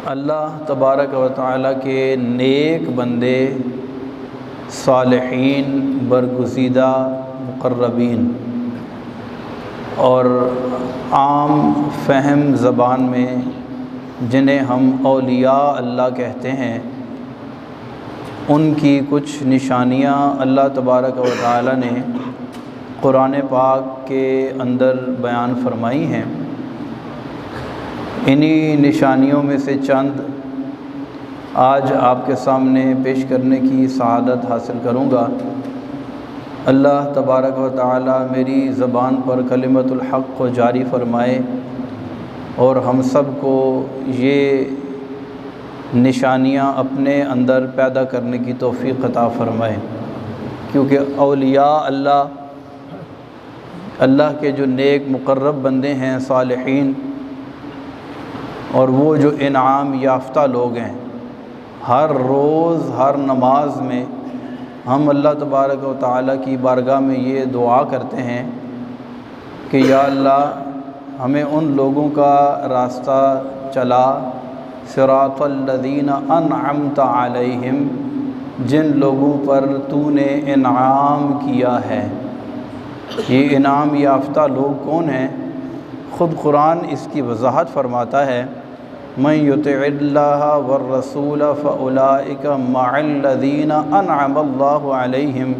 اللہ تبارک و تعالیٰ کے نیک بندے، صالحین، برگزیدہ، مقربین اور عام فہم زبان میں جنہیں ہم اولیاء اللہ کہتے ہیں، ان کی کچھ نشانیاں اللہ تبارک و تعالیٰ نے قرآن پاک کے اندر بیان فرمائی ہیں۔ انہی نشانیوں میں سے چند آج آپ کے سامنے پیش کرنے کی سعادت حاصل کروں گا۔ اللہ تبارک و تعالیٰ میری زبان پر کلمۃ الحق کو جاری فرمائے اور ہم سب کو یہ نشانیاں اپنے اندر پیدا کرنے کی توفیق عطا فرمائے، کیونکہ اولیاء اللہ کے جو نیک مقرب بندے ہیں، صالحین، اور وہ جو انعام یافتہ لوگ ہیں، ہر روز ہر نماز میں ہم اللہ تبارک و تعالیٰ کی بارگاہ میں یہ دعا کرتے ہیں کہ یا اللہ ہمیں ان لوگوں کا راستہ چلا، صراط الذین انعمت علیہم، جن لوگوں پر تو نے انعام کیا ہے۔ یہ انعام یافتہ لوگ کون ہیں؟ خود قرآن اس کی وضاحت فرماتا ہے، من یطع اللہ والرسول فاولئک مع الذین انعم اللہ علیہم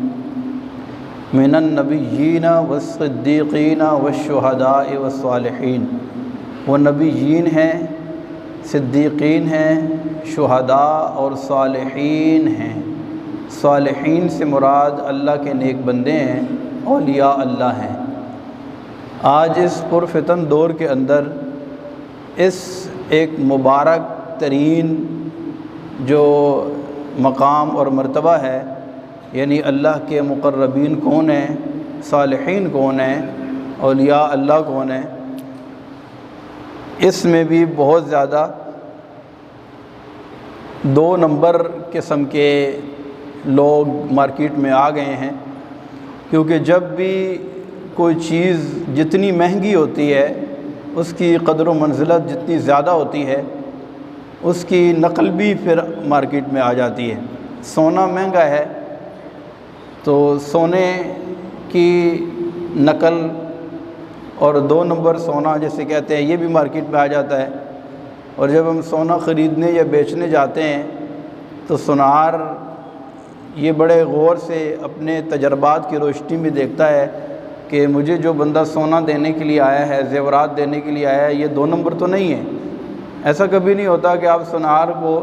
من النبیین والصدیقین والشہداء والصالحین۔ وہ نبیین ہیں، صدیقین ہیں، شہداء اور صالحین ہیں۔ صالحین سے مراد اللہ کے نیک بندے ہیں، اولیاء اللہ ہیں۔ آج اس پرفتن دور کے اندر اس ایک مبارک ترین جو مقام اور مرتبہ ہے، یعنی اللہ کے مقربین کون ہیں، صالحین کون ہیں، اولیاء اللہ کون ہیں، اس میں بھی بہت زیادہ دو نمبر قسم کے لوگ مارکیٹ میں آ گئے ہیں، کیونکہ جب بھی کوئی چیز جتنی مہنگی ہوتی ہے اس کی قدر و منزلت جتنی زیادہ ہوتی ہے، اس کی نقل بھی پھر مارکیٹ میں آ جاتی ہے۔ سونا مہنگا ہے تو سونے کی نقل اور دو نمبر سونا جیسے کہتے ہیں، یہ بھی مارکیٹ میں آ جاتا ہے۔ اور جب ہم سونا خریدنے یا بیچنے جاتے ہیں تو سونار یہ بڑے غور سے اپنے تجربات کی روشنی میں دیکھتا ہے کہ مجھے جو بندہ سونا دینے کے لیے آیا ہے، زیورات دینے کے لیے آیا ہے، یہ دو نمبر تو نہیں ہے۔ ایسا کبھی نہیں ہوتا کہ آپ سونار کو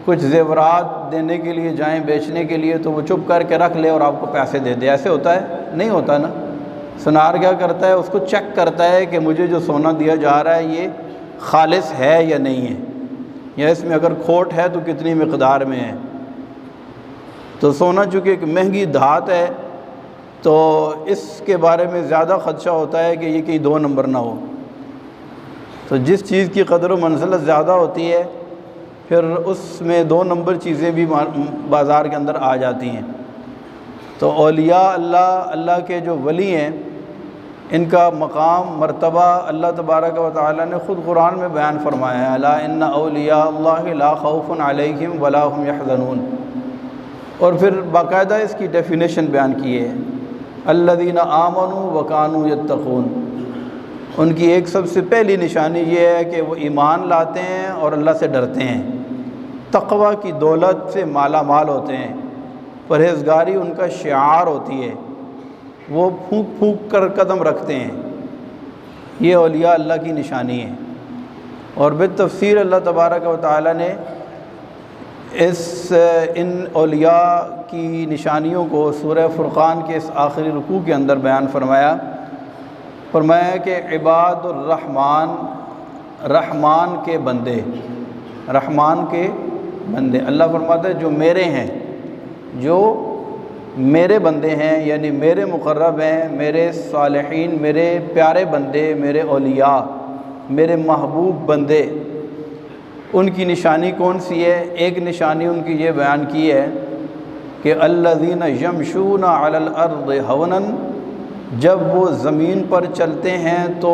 کچھ زیورات دینے کے لیے جائیں بیچنے کے لیے تو وہ چپ کر کے رکھ لے اور آپ کو پیسے دے دے، ایسے ہوتا ہے؟ نہیں ہوتا نا۔ سونار کیا کرتا ہے؟ اس کو چیک کرتا ہے کہ مجھے جو سونا دیا جا رہا ہے یہ خالص ہے یا نہیں ہے، یا اس میں اگر کھوٹ ہے تو کتنی مقدار میں ہے۔ تو سونا چونکہ ایک مہنگی دھات ہے تو اس کے بارے میں زیادہ خدشہ ہوتا ہے کہ یہ کہیں دو نمبر نہ ہو۔ تو جس چیز کی قدر و منزلت زیادہ ہوتی ہے پھر اس میں دو نمبر چیزیں بھی بازار کے اندر آ جاتی ہیں۔ تو اولیاء اللہ کے جو ولی ہیں، ان کا مقام مرتبہ اللہ تبارک و تعالیٰ نے خود قرآن میں بیان فرمایا ہے، الا ان اولیاء اللہ لا خوف علیہم ولا هم یحزنون۔ اور پھر باقاعدہ اس کی ڈیفینیشن بیان کی ہے، الذین آمنوا وکانوا یتقون۔ ان کی ایک سب سے پہلی نشانی یہ ہے کہ وہ ایمان لاتے ہیں اور اللہ سے ڈرتے ہیں، تقوی کی دولت سے مالا مال ہوتے ہیں، پرہیزگاری ان کا شعار ہوتی ہے، وہ پھونک پھونک کر قدم رکھتے ہیں۔ یہ اولیاء اللہ کی نشانی ہے۔ اور بالتفصیل اللہ تبارک و تعالیٰ نے ان اولیاء کی نشانیوں کو سورہ فرقان کے اس آخری رکوع کے اندر بیان فرمایا کہ عباد الرحمن، رحمان کے بندے، رحمان کے بندے، اللہ فرماتا ہے جو میرے ہیں، جو میرے بندے ہیں، یعنی میرے مقرب ہیں، میرے صالحین، میرے پیارے بندے، میرے اولیاء، میرے محبوب بندے، ان کی نشانی کون سی ہے؟ ایک نشانی ان کی یہ بیان کی ہے کہ الذین یمشون علی الارض ہونا، جب وہ زمین پر چلتے ہیں تو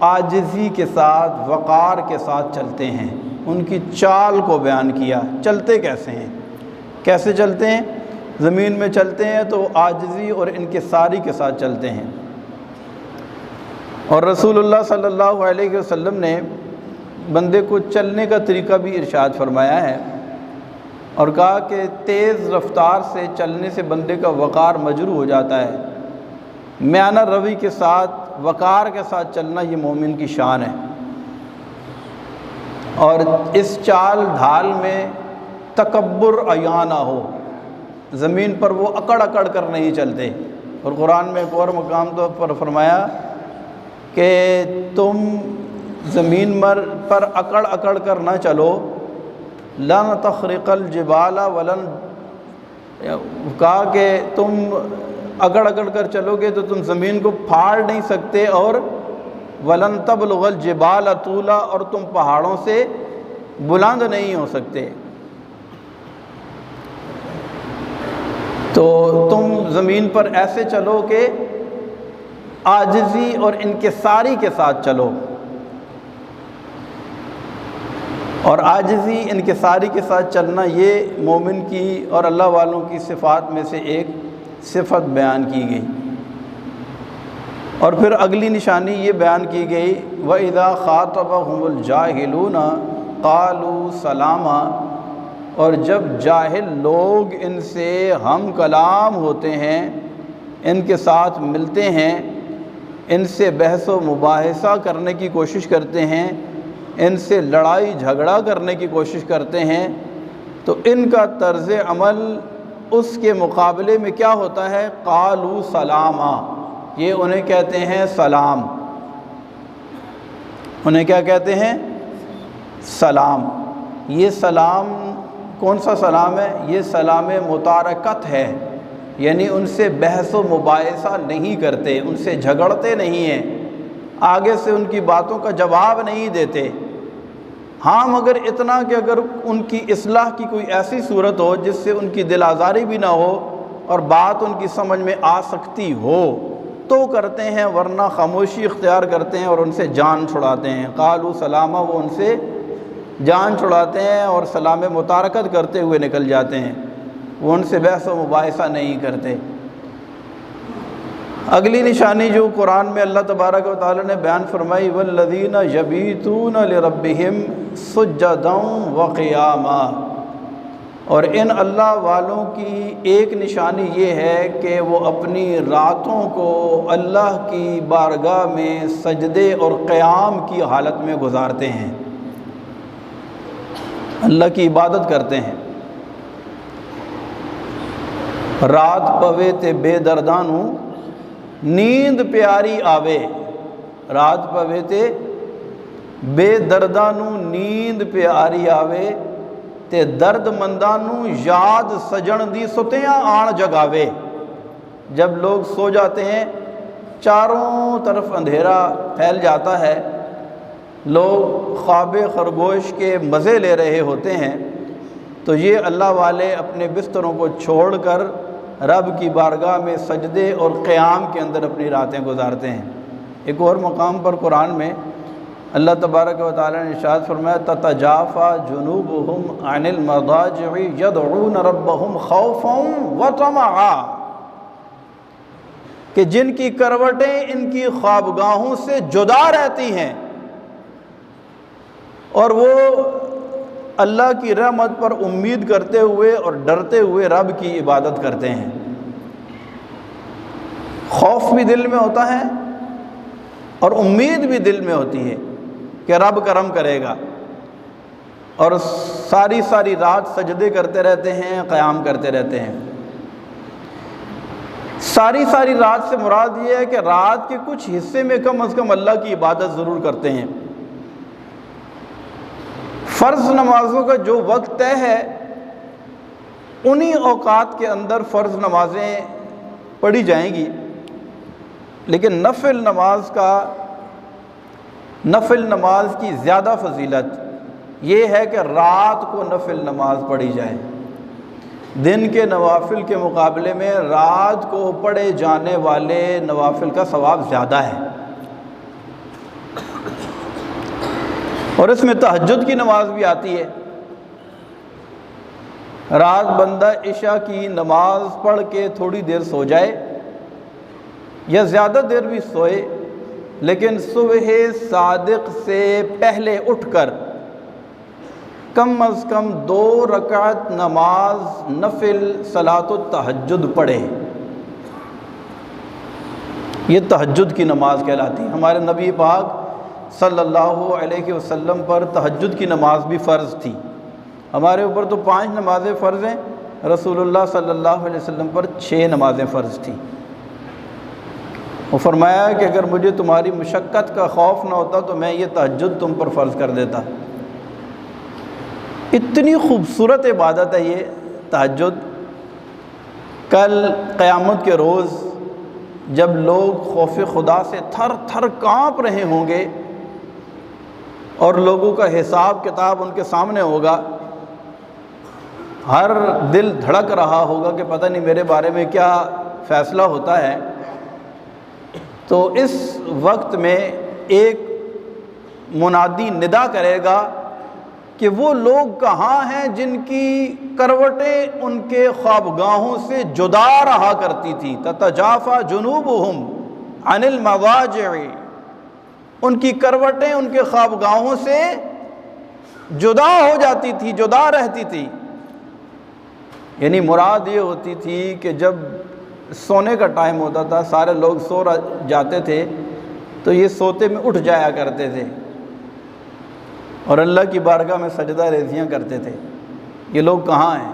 عاجزی کے ساتھ، وقار کے ساتھ چلتے ہیں۔ ان کی چال کو بیان کیا، چلتے کیسے ہیں، کیسے چلتے ہیں؟ زمین میں چلتے ہیں تو عاجزی اور انکساری کے ساتھ چلتے ہیں۔ اور رسول اللہ صلی اللہ علیہ وسلم نے بندے کو چلنے کا طریقہ بھی ارشاد فرمایا ہے اور کہا کہ تیز رفتار سے چلنے سے بندے کا وقار مجروح ہو جاتا ہے۔ میانہ روی کے ساتھ، وقار کے ساتھ چلنا یہ مومن کی شان ہے۔ اور اس چال ڈھال میں تکبر عیاں نہ ہو، زمین پر وہ اکڑ اکڑ کر نہیں چلتے۔ اور قرآن میں ایک اور مقام پر فرمایا کہ تم زمین پر اکڑ اکڑ کر نہ چلو، لن تخرق الجبال ولن، کہا کہ تم اکڑ اکڑ کر چلو گے تو تم زمین کو پھاڑ نہیں سکتے، اور ولن تبلغ الجبال طولا، اور تم پہاڑوں سے بلند نہیں ہو سکتے۔ تو تم زمین پر ایسے چلو کہ عاجزی اور انکساری کے ساتھ چلو، اور عاجزی انکساری کے ساتھ چلنا یہ مومن کی اور اللہ والوں کی صفات میں سے ایک صفت بیان کی گئی۔ اور پھر اگلی نشانی یہ بیان کی گئی وَإِذَا خَاطَبَهُمُ الْجَاهِلُونَ قَالُوا سَلَامًا، اور جب جاہل لوگ ان سے ہم کلام ہوتے ہیں، ان کے ساتھ ملتے ہیں، ان سے بحث و مباحثہ کرنے کی کوشش کرتے ہیں، ان سے لڑائی جھگڑا کرنے کی کوشش کرتے ہیں، تو ان کا طرز عمل اس کے مقابلے میں کیا ہوتا ہے؟ قالوا سلاما، یہ انہیں کہتے ہیں سلام۔ انہیں کیا کہتے ہیں؟ سلام۔ یہ سلام کون سا سلام ہے؟ یہ سلام متارکت ہے، یعنی ان سے بحث و مباحثہ نہیں کرتے، ان سے جھگڑتے نہیں ہیں، آگے سے ان کی باتوں کا جواب نہیں دیتے۔ ہاں مگر اتنا کہ اگر ان کی اصلاح کی کوئی ایسی صورت ہو جس سے ان کی دل آزاری بھی نہ ہو اور بات ان کی سمجھ میں آ سکتی ہو تو کرتے ہیں، ورنہ خاموشی اختیار کرتے ہیں اور ان سے جان چھڑاتے ہیں۔ قالوا سلاما، وہ ان سے جان چھڑاتے ہیں اور سلام متارکت کرتے ہوئے نکل جاتے ہیں، وہ ان سے بحث و مباحثہ نہیں کرتے۔ اگلی نشانی جو قرآن میں اللہ تبارک و تعالیٰ نے بیان فرمائی والذین یبیتون لربہم سجدا وقیاما، اور ان اللہ والوں کی ایک نشانی یہ ہے کہ وہ اپنی راتوں کو اللہ کی بارگاہ میں سجدے اور قیام کی حالت میں گزارتے ہیں، اللہ کی عبادت کرتے ہیں۔ رات پوے تے بے دردانو نیند پیاری آوے، رات پوے تے بے دردانو نیند پیاری آوے، تے درد مندانو یاد سجن دی ستیاں آن جگاوے۔ جب لوگ سو جاتے ہیں، چاروں طرف اندھیرا پھیل جاتا ہے، لوگ خواب خرگوش کے مزے لے رہے ہوتے ہیں، تو یہ اللہ والے اپنے بستروں کو چھوڑ کر رب کی بارگاہ میں سجدے اور قیام کے اندر اپنی راتیں گزارتے ہیں۔ ایک اور مقام پر قرآن میں اللہ تبارک و تعالیٰ نے ارشاد فرمایا تتجافی جنوبہم عن المضاجع یدعون ربہم خوفا وطمعا، کہ جن کی کروٹیں ان کی خوابگاہوں سے جدا رہتی ہیں اور وہ اللہ کی رحمت پر امید کرتے ہوئے اور ڈرتے ہوئے رب کی عبادت کرتے ہیں۔ خوف بھی دل میں ہوتا ہے اور امید بھی دل میں ہوتی ہے کہ رب کرم کرے گا، اور ساری ساری رات سجدے کرتے رہتے ہیں، قیام کرتے رہتے ہیں۔ ساری ساری رات سے مراد یہ ہے کہ رات کے کچھ حصے میں کم از کم اللہ کی عبادت ضرور کرتے ہیں۔ فرض نمازوں کا جو وقت طے ہے انہی اوقات کے اندر فرض نمازیں پڑھی جائیں گی، لیکن نفل نماز کی زیادہ فضیلت یہ ہے کہ رات کو نفل نماز پڑھی جائے۔ دن کے نوافل کے مقابلے میں رات کو پڑھے جانے والے نوافل کا ثواب زیادہ ہے۔ اور اس میں تہجد کی نماز بھی آتی ہے۔ رات بندہ عشاء کی نماز پڑھ کے تھوڑی دیر سو جائے یا زیادہ دیر بھی سوئے، لیکن صبح صادق سے پہلے اٹھ کر کم از کم 2 رکعت نماز نفل صلاۃ التہجد پڑھے۔ یہ تہجد کی نماز کہلاتی ہے۔ ہمارے نبی پاک صلی اللہ علیہ وسلم پر تہجد کی نماز بھی فرض تھی۔ ہمارے اوپر تو 5 نمازیں فرض ہیں، رسول اللہ صلی اللہ علیہ وسلم پر 6 نمازیں فرض تھیں۔ وہ فرمایا کہ اگر مجھے تمہاری مشقت کا خوف نہ ہوتا تو میں یہ تہجد تم پر فرض کر دیتا۔ اتنی خوبصورت عبادت ہے یہ تہجد۔ کل قیامت کے روز جب لوگ خوف خدا سے تھر تھر کانپ رہے ہوں گے اور لوگوں کا حساب کتاب ان کے سامنے ہوگا، ہر دل دھڑک رہا ہوگا کہ پتہ نہیں میرے بارے میں کیا فیصلہ ہوتا ہے، تو اس وقت میں ایک منادی ندا کرے گا کہ وہ لوگ کہاں ہیں جن کی کروٹیں ان کے خوابگاہوں سے جدا رہا کرتی تھی۔ تتجافا جنوبہم عن المضاجع، ان کی کروٹیں ان کے خوابگاہوں سے جدا ہو جاتی تھی، جدا رہتی تھی۔ یعنی مراد یہ ہوتی تھی کہ جب سونے کا ٹائم ہوتا تھا، سارے لوگ سو جاتے تھے تو یہ سوتے میں اٹھ جایا کرتے تھے اور اللہ کی بارگاہ میں سجدہ ریزیاں کرتے تھے۔ یہ لوگ کہاں ہیں؟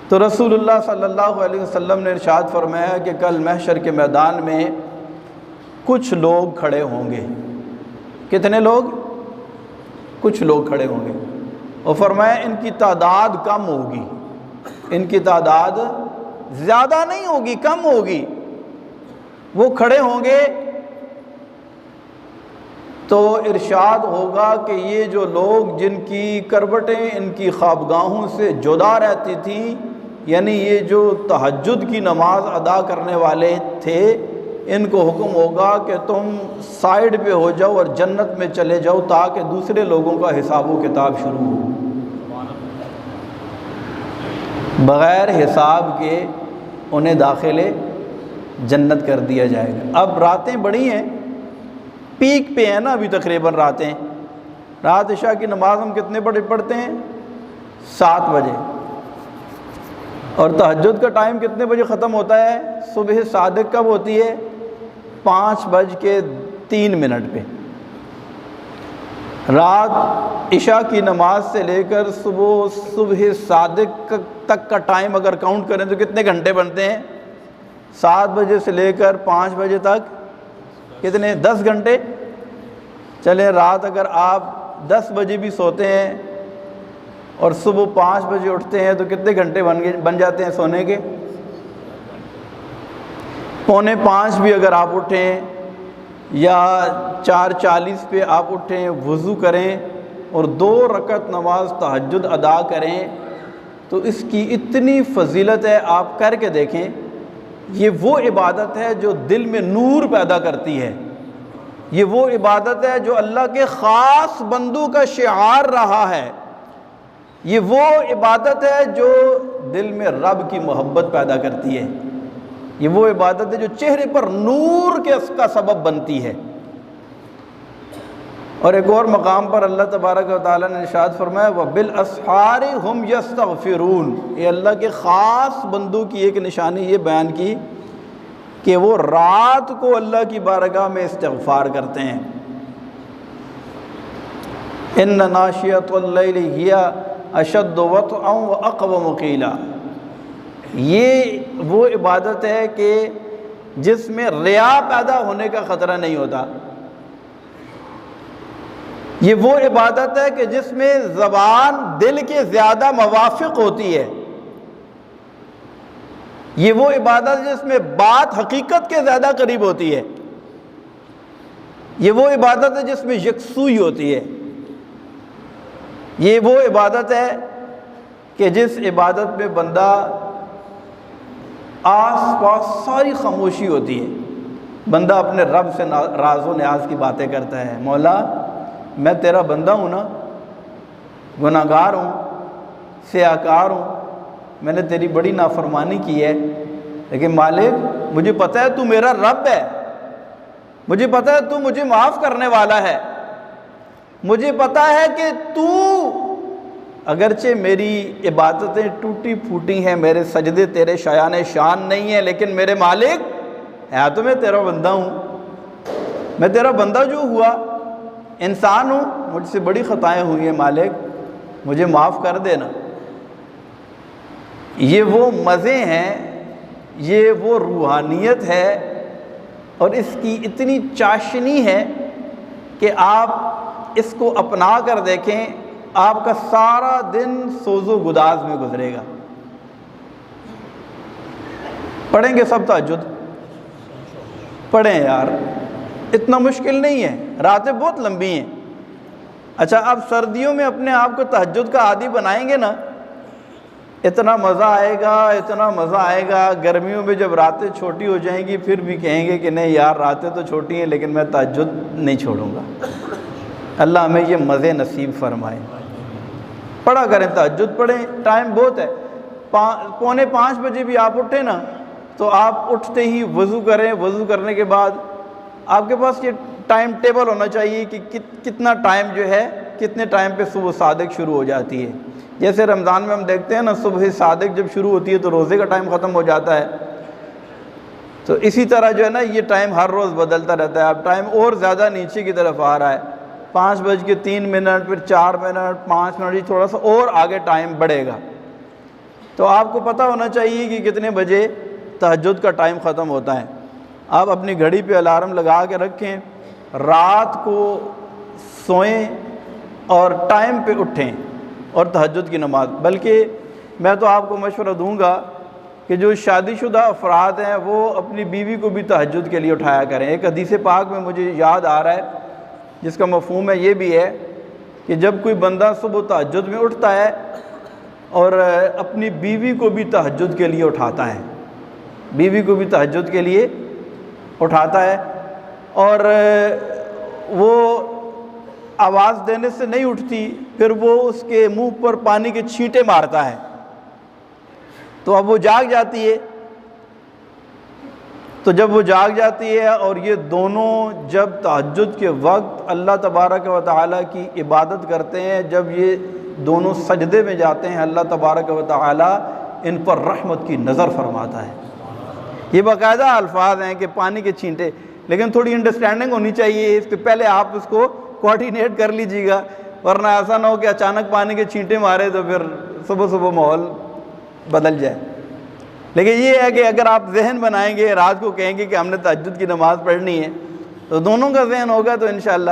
تو رسول اللہ صلی اللہ علیہ وسلم نے ارشاد فرمایا کہ کل محشر کے میدان میں کچھ لوگ کھڑے ہوں گے۔ کتنے لوگ؟ کچھ لوگ کھڑے ہوں گے، اور فرمایا ان کی تعداد کم ہوگی، ان کی تعداد زیادہ نہیں ہوگی، کم ہوگی۔ وہ کھڑے ہوں گے تو ارشاد ہوگا کہ یہ جو لوگ جن کی کروٹیں ان کی خوابگاہوں سے جدا رہتی تھیں، یعنی یہ جو تہجد کی نماز ادا کرنے والے تھے، ان کو حکم ہوگا کہ تم سائیڈ پہ ہو جاؤ اور جنت میں چلے جاؤ تاکہ دوسرے لوگوں کا حساب و کتاب شروع ہو۔ بغیر حساب کے انہیں داخل جنت کر دیا جائے گا۔ اب راتیں بڑی ہیں، پیک پہ ہیں نا ابھی تقریباً راتیں۔ رات عشاء کی نماز ہم کتنے بجے پڑھتے ہیں؟ 7 بجے۔ اور تہجد کا ٹائم کتنے بجے ختم ہوتا ہے؟ صبح صادق کب ہوتی ہے؟ 5:03 پہ۔ رات عشاء کی نماز سے لے کر صبح صادق تک کا ٹائم اگر کاؤنٹ کریں تو کتنے گھنٹے بنتے ہیں؟ 7 بجے سے لے کر 5 بجے تک کتنے؟ 10 گھنٹے۔ چلیں رات اگر آپ 10 بجے بھی سوتے ہیں اور صبح 5 بجے اٹھتے ہیں تو کتنے گھنٹے بن جاتے ہیں سونے کے؟ 4:45 بھی اگر آپ اٹھیں یا 4:40 پہ آپ اٹھیں، وضو کریں اور 2 رکعت نماز تہجد ادا کریں تو اس کی اتنی فضیلت ہے، آپ کر کے دیکھیں۔ یہ وہ عبادت ہے جو دل میں نور پیدا کرتی ہے، یہ وہ عبادت ہے جو اللہ کے خاص بندوں کا شعار رہا ہے، یہ وہ عبادت ہے جو دل میں رب کی محبت پیدا کرتی ہے، یہ وہ عبادت ہے جو چہرے پر نور کا سبب بنتی ہے۔ اور ایک اور مقام پر اللہ تبارک و تعالیٰ نے ارشاد فرمایا وَبِالْأَسْحَارِ هُمْ يَسْتَغْفِرُونَ۔ یہ اللہ کے خاص بندوں کی ایک نشانی یہ بیان کی کہ وہ رات کو اللہ کی بارگاہ میں استغفار کرتے ہیں۔ إِنَّ نَاشِيَةَ اللَّيْلِ هِيَ أَشَدُّ وَطْئًا وَأَقْوَمُ قِيلًا۔ یہ وہ عبادت ہے کہ جس میں ریا پیدا ہونے کا خطرہ نہیں ہوتا، یہ وہ عبادت ہے کہ جس میں زبان دل کے زیادہ موافق ہوتی ہے، یہ وہ عبادت ہے جس میں بات حقیقت کے زیادہ قریب ہوتی ہے، یہ وہ عبادت ہے جس میں یکسوئی ہوتی ہے، یہ وہ عبادت ہے کہ جس عبادت میں بندہ آس پاس ساری خاموشی ہوتی ہے، بندہ اپنے رب سے راز و نیاز کی باتیں کرتا ہے، مولا میں تیرا بندہ ہوں نا، گناہگار ہوں، سیاہکار ہوں، میں نے تیری بڑی نافرمانی کی ہے، لیکن مالک مجھے پتہ ہے تو میرا رب ہے، مجھے پتہ ہے تو مجھے معاف کرنے والا ہے، مجھے پتہ ہے کہ تو اگرچہ میری عبادتیں ٹوٹی پھوٹی ہیں، میرے سجدے تیرے شایان شان نہیں ہیں، لیکن میرے مالک ہے تو میں تیرا بندہ ہوں، میں تیرا بندہ جو ہوا انسان ہوں، مجھ سے بڑی خطائیں ہوئی ہیں مالک، مجھے معاف کر دینا۔ یہ وہ مزے ہیں، یہ وہ روحانیت ہے، اور اس کی اتنی چاشنی ہے کہ آپ اس کو اپنا کر دیکھیں، آپ کا سارا دن سوز و گداز میں گزرے گا۔ پڑھیں گے سب تہجد؟ پڑھیں یار، اتنا مشکل نہیں ہے، راتیں بہت لمبی ہیں۔ اچھا اب سردیوں میں اپنے آپ کو تہجد کا عادی بنائیں گے نا، اتنا مزہ آئے گا، اتنا مزہ آئے گا۔ گرمیوں میں جب راتیں چھوٹی ہو جائیں گی پھر بھی کہیں گے کہ نہیں یار راتیں تو چھوٹی ہیں لیکن میں تہجد نہیں چھوڑوں گا۔ اللہ ہمیں یہ مزے نصیب فرمائے۔ پڑھا کریں، تہجد پڑھیں، ٹائم بہت ہے۔ 4:45 بجے بھی آپ اٹھیں نا تو آپ اٹھتے ہی وضو کریں، وضو کرنے کے بعد آپ کے پاس یہ ٹائم ٹیبل ہونا چاہیے کہ کتنا ٹائم جو ہے، کتنے ٹائم پہ صبح صادق شروع ہو جاتی ہے۔ جیسے رمضان میں ہم دیکھتے ہیں نا صبح صادق جب شروع ہوتی ہے تو روزے کا ٹائم ختم ہو جاتا ہے، تو اسی طرح جو ہے نا یہ ٹائم ہر روز بدلتا رہتا ہے۔ اب ٹائم اور زیادہ نیچے کی طرف آ رہا ہے، 5:03، پھر 4 منٹ، 5 منٹ، تھوڑا سا اور آگے ٹائم بڑھے گا۔ تو آپ کو پتہ ہونا چاہیے کہ کتنے بجے تہجد کا ٹائم ختم ہوتا ہے۔ آپ اپنی گھڑی پہ الارم لگا کے رکھیں، رات کو سوئیں اور ٹائم پہ اٹھیں اور تہجد کی نماز۔ بلکہ میں تو آپ کو مشورہ دوں گا کہ جو شادی شدہ افراد ہیں وہ اپنی بیوی کو بھی تہجد کے لیے اٹھایا کریں۔ ایک حدیث پاک میں مجھے یاد آ رہا ہے جس کا مفہوم ہے یہ بھی ہے کہ جب کوئی بندہ صبح تہجد میں اٹھتا ہے اور اپنی بیوی کو بھی تہجد کے لیے اٹھاتا ہے، بیوی کو بھی تہجد کے لیے اٹھاتا ہے، اور وہ آواز دینے سے نہیں اٹھتی، پھر وہ اس کے منہ پر پانی کے چھینٹے مارتا ہے، تو اب وہ جاگ جاتی ہے۔ تو جب وہ جاگ جاتی ہے اور یہ دونوں جب تہجد کے وقت اللہ تبارک و تعالیٰ کی عبادت کرتے ہیں، جب یہ دونوں سجدے میں جاتے ہیں، اللہ تبارک و تعالیٰ ان پر رحمت کی نظر فرماتا ہے۔ یہ باقاعدہ الفاظ ہیں کہ پانی کے چھینٹے، لیکن تھوڑی انڈرسٹینڈنگ ہونی چاہیے اس کے پہلے، آپ اس کو کوارڈینیٹ کر لیجیے گا، ورنہ ایسا نہ ہو کہ اچانک پانی کے چھینٹے مارے تو پھر صبح صبح ماحول بدل جائے۔ لیکن یہ ہے کہ اگر آپ ذہن بنائیں گے، رات کو کہیں گے کہ ہم نے تہجد کی نماز پڑھنی ہے، تو دونوں کا ذہن ہوگا تو انشاءاللہ۔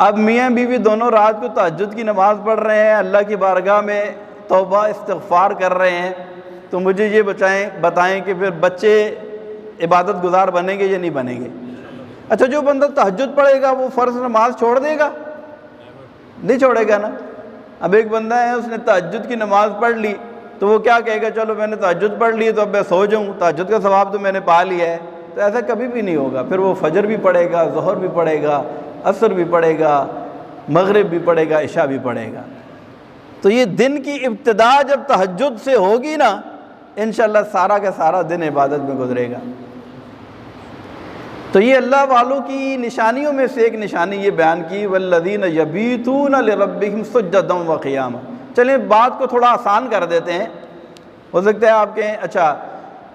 اب میاں بیوی دونوں رات کو تہجد کی نماز پڑھ رہے ہیں، اللہ کی بارگاہ میں توبہ استغفار کر رہے ہیں، تو مجھے یہ بتائیں کہ پھر بچے عبادت گزار بنیں گے یا نہیں بنیں گے؟ اچھا جو بندہ تہجد پڑھے گا وہ فرض نماز چھوڑ دے گا؟ نہیں چھوڑے گا نا۔ اب ایک بندہ ہے اس نے تہجد کی نماز پڑھ لی تو وہ کیا کہے گا، چلو میں نے تہجد پڑھ لی تو اب میں سو جاؤں، تہجد کا ثواب تو میں نے پا لیا ہے۔ تو ایسا کبھی بھی نہیں ہوگا۔ پھر وہ فجر بھی پڑھے گا، ظہر بھی پڑھے گا، عصر بھی پڑھے گا، مغرب بھی پڑھے گا، عشاء بھی پڑھے گا۔ تو یہ دن کی ابتدا جب تہجد سے ہوگی نا، انشاءاللہ سارا کا سارا دن عبادت میں گزرے گا۔ تو یہ اللہ والوں کی نشانیوں میں سے ایک نشانی یہ بیان کی، والذین یبیتون لربہم سجدا وقیاما۔ چلیں بات کو تھوڑا آسان کر دیتے ہیں۔ ہو سکتا ہے آپ کہیں اچھا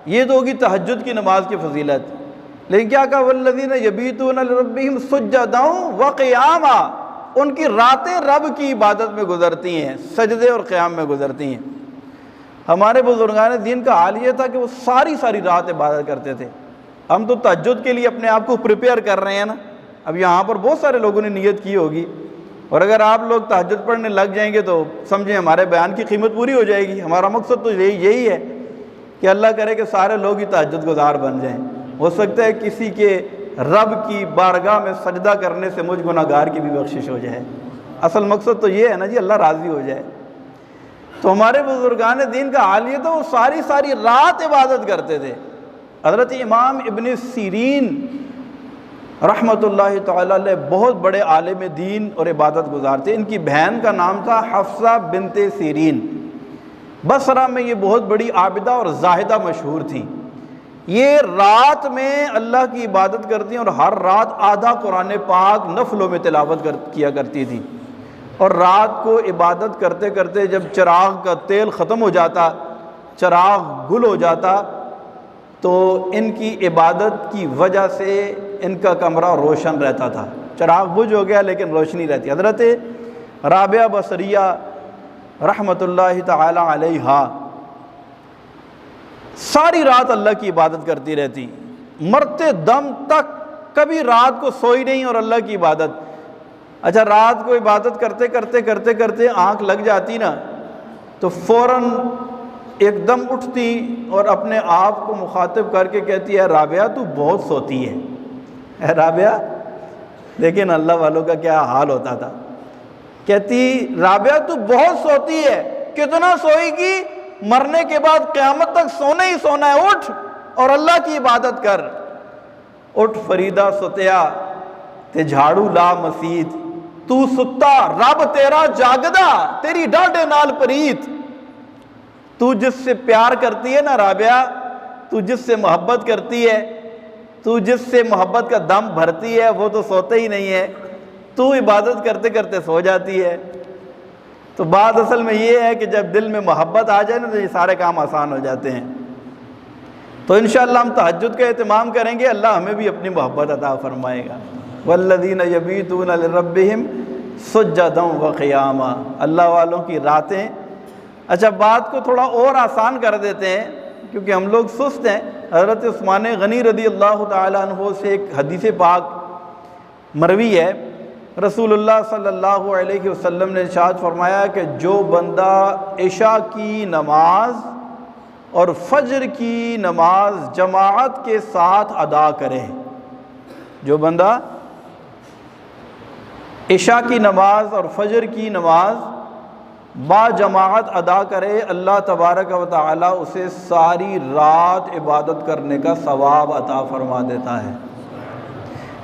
یہ تو ہوگی تہجد کی نماز کی فضیلت، لیکن کیا کہا والذین یبیتون لربہم سجدا وقیاما، ان کی راتیں رب کی عبادت میں گزرتی ہیں، سجدے اور قیام میں گزرتی ہیں۔ ہمارے بزرگان دین کا حال یہ تھا کہ وہ ساری رات عبادت کرتے تھے۔ ہم تو تہجد کے لیے اپنے آپ کو پریپیئر کر رہے ہیں نا، اب یہاں پر بہت سارے لوگوں نے نیت کی ہوگی، اور اگر آپ لوگ تہجد پڑھنے لگ جائیں گے تو سمجھیں ہمارے بیان کی قیمت پوری ہو جائے گی۔ ہمارا مقصد تو یہی ہے کہ اللہ کرے کہ سارے لوگ ہی تہجد گزار بن جائیں۔ ہو سکتا ہے کسی کے رب کی بارگاہ میں سجدہ کرنے سے مجھ گناہگار کی بھی بخشش ہو جائے۔ اصل مقصد تو یہ ہے نا جی، اللہ راضی ہو جائے۔ تو ہمارے بزرگان دین کا حال یہ تو وہ ساری رات عبادت کرتے تھے۔ حضرت امام ابن سیرین رحمۃ اللہ تعالی علیہ بہت بڑے عالم دین اور عبادت گزار تھے۔ ان کی بہن کا نام تھا حفصہ بنت سیرین۔ بصرہ میں یہ بہت بڑی عابدہ اور زاہدہ مشہور تھیں۔ یہ رات میں اللہ کی عبادت کرتی ہیں اور ہر رات آدھا قرآن پاک نفلوں میں تلاوت کیا کرتی تھی، اور رات کو عبادت کرتے کرتے جب چراغ کا تیل ختم ہو جاتا، چراغ گل ہو جاتا، تو ان کی عبادت کی وجہ سے ان کا کمرہ روشن رہتا تھا۔ چراغ بجھ ہو گیا لیکن روشنی رہتی۔ حضرت رابعہ بصریہ رحمۃ اللہ تعالی علیہا ساری رات اللہ کی عبادت کرتی رہتی، مرتے دم تک کبھی رات کو سوئی نہیں اور اللہ کی عبادت۔ اچھا، رات کو عبادت کرتے کرتے کرتے کرتے آنکھ لگ جاتی نا، تو فوراً ایک دم اٹھتی اور اپنے آپ کو مخاطب کر کے کہتی ہے رابعہ تو بہت سوتی ہے۔ اے رابعہ، لیکن اللہ والوں کا کیا حال ہوتا تھا، کہتی رابعہ تو بہت سوتی ہے، کتنا سوئے گی، مرنے کے بعد قیامت تک سونا ہی سونا ہے، اٹھ اور اللہ کی عبادت کر۔ اٹھ فریدہ ستیا تے جھاڑو لا مسیت، تو ستا رب تیرا جاگدا، تیری ڈاڈے نال پریت۔ تو جس سے پیار کرتی ہے نا رابعہ، تو جس سے محبت کرتی ہے، تو جس سے محبت کا دم بھرتی ہے، وہ تو سوتے ہی نہیں ہے، تو عبادت کرتے کرتے سو جاتی ہے۔ تو بات اصل میں یہ ہے کہ جب دل میں محبت آ جائے نا تو یہ سارے کام آسان ہو جاتے ہیں۔ تو انشاءاللہ ہم تہجد کا اہتمام کریں گے، اللہ ہمیں بھی اپنی محبت عطا فرمائے گا۔ والذین یبیتون لربہم سجدا وقیاما، اللہ والوں کی راتیں۔ اچھا، بات کو تھوڑا اور آسان کر دیتے ہیں کیونکہ ہم لوگ سست ہیں۔ حضرت عثمان غنی رضی اللہ تعالیٰ عنہ سے ایک حدیث پاک مروی ہے، رسول اللہ صلی اللہ علیہ وسلم نے ارشاد فرمایا کہ جو بندہ عشاء کی نماز اور فجر کی نماز جماعت کے ساتھ ادا کرے، جو بندہ عشاء کی نماز اور فجر کی نماز با جماعت ادا کرے، اللہ تبارک و تعالی اسے ساری رات عبادت کرنے کا ثواب عطا فرما دیتا ہے۔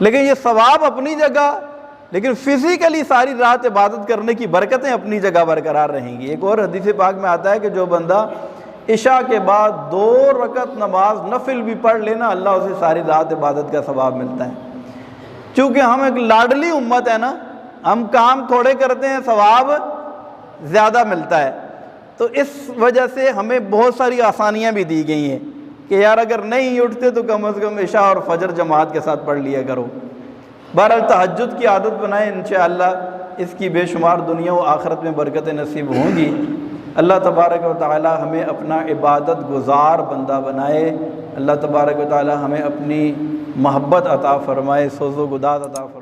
لیکن یہ ثواب اپنی جگہ، لیکن فزیکلی ساری رات عبادت کرنے کی برکتیں اپنی جگہ برقرار رہیں گی۔ ایک اور حدیث پاک میں آتا ہے کہ جو بندہ عشاء کے بعد 2 رکعت نماز نفل بھی پڑھ لینا، اللہ اسے ساری رات عبادت کا ثواب ملتا ہے۔ چونکہ ہم ایک لاڈلی امت ہے نا، ہم کام تھوڑے کرتے ہیں، ثواب زیادہ ملتا ہے، تو اس وجہ سے ہمیں بہت ساری آسانیاں بھی دی گئی ہیں کہ یار اگر نہیں اٹھتے تو کم از کم عشاء اور فجر جماعت کے ساتھ پڑھ لیا کرو۔ بہرحال تہجد کی عادت بنائیں، انشاءاللہ اس کی بے شمار دنیا و آخرت میں برکتیں نصیب ہوں گی۔ اللہ تبارک و تعالی ہمیں اپنا عبادت گزار بندہ بنائے، اللہ تبارک و تعالی ہمیں اپنی محبت عطا فرمائے، سوز و گداز عطا فرمائے۔